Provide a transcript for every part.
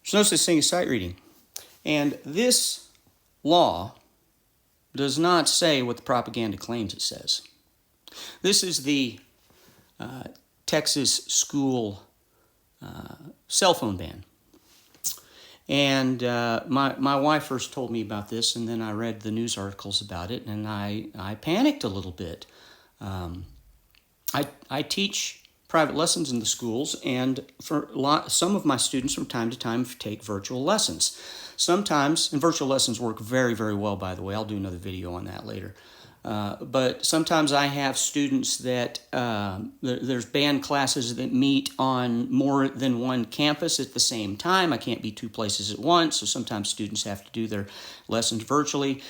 There's no such thing as sight reading. And this law does not say what the propaganda claims it says. This is the Texas school cell phone ban. And my wife first told me about this, and then I read the news articles about it, and I panicked a little bit. I teach private lessons in the schools, and some of my students from time to time take virtual lessons. Sometimes, and virtual lessons work very, very well, by the way. I'll do another video on that later. But sometimes I have students that there's band classes that meet on more than one campus at the same time. I can't be two places at once, so sometimes students have to do their lessons virtually.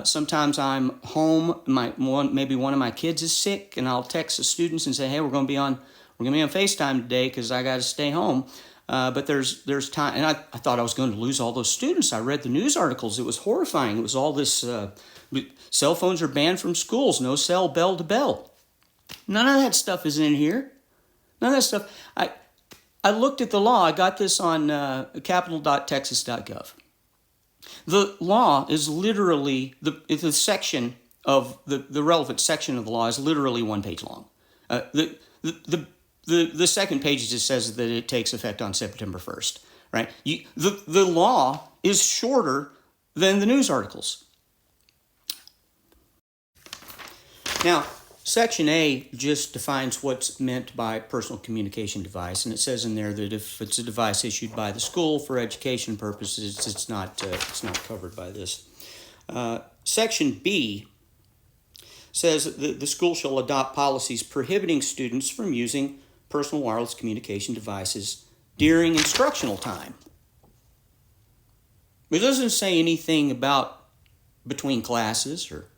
Sometimes I'm home. Maybe one of my kids is sick, and I'll text the students and say, "Hey, we're going to be on FaceTime today because I got to stay home." But there's time, and I thought I was going to lose all those students. I read the news articles. It was horrifying. It was all this, cell phones are banned from schools, no cell bell to bell. None of that stuff is in here. None of that stuff. I looked at the law. I got this on capital.texas.gov. The law is literally, the section of, the relevant section of the law is literally 1 page long. The second page just says that it takes effect on September 1st, right? The law is shorter than the news articles. Now, Section A just defines what's meant by personal communication device, and it says in there that if it's a device issued by the school for education purposes, it's not covered by this. Section B says that the school shall adopt policies prohibiting students from using personal wireless communication devices during instructional time. It doesn't say anything about between classes or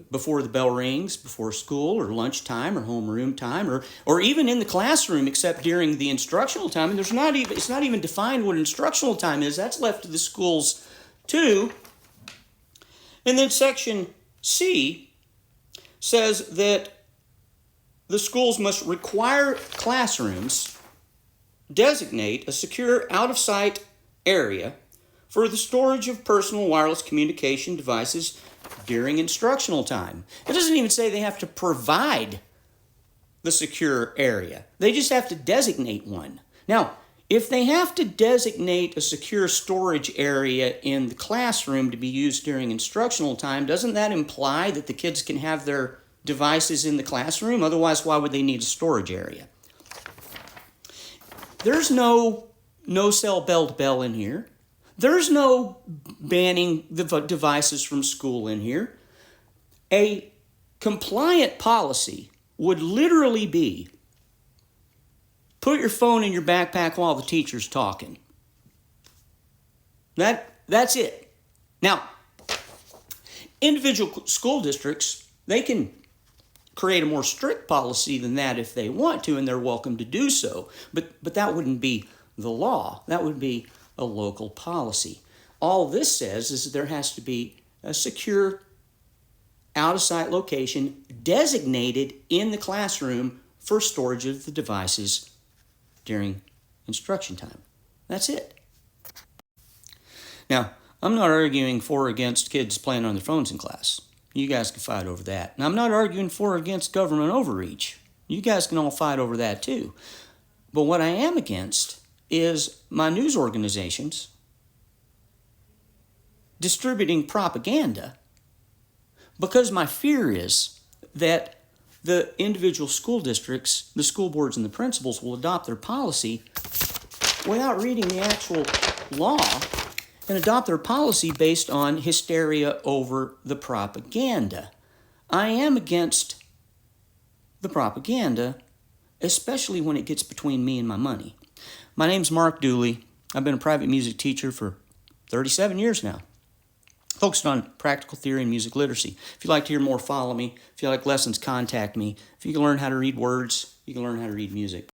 before the bell rings, before school or lunchtime or homeroom time or even in the classroom except during the instructional time. And it's not even defined what instructional time is. That's left to the schools too. And then Section C says that the schools must require classrooms designate a secure out-of-sight area for the storage of personal wireless communication devices during instructional time. It doesn't even say they have to provide the secure area. They just have to designate one. Now, if they have to designate a secure storage area in the classroom to be used during instructional time, doesn't that imply that the kids can have their devices in the classroom? Otherwise, why would they need a storage area? There's no cell bell to bell in here. There's no banning the devices from school in here. A compliant policy would literally be put your phone in your backpack while the teacher's talking. That's it. Now, individual school districts, they can create a more strict policy than that if they want to, and they're welcome to do so. But that wouldn't be the law. That would be a local policy. All this says is that there has to be a secure out-of-sight location designated in the classroom for storage of the devices during instruction time. That's it. Now, I'm not arguing for or against kids playing on their phones in class. You guys can fight over that. And I'm not arguing for or against government overreach. You guys can all fight over that too. But what I am against is my news organizations distributing propaganda, because my fear is that the individual school districts, the school boards and the principals will adopt their policy without reading the actual law and adopt their policy based on hysteria over the propaganda. I am against the propaganda, especially when it gets between me and my money. My name's Mark Dooley. I've been a private music teacher for 37 years now, focused on practical theory and music literacy. If you'd like to hear more, follow me. If you like lessons, contact me. If you can learn how to read words, you can learn how to read music.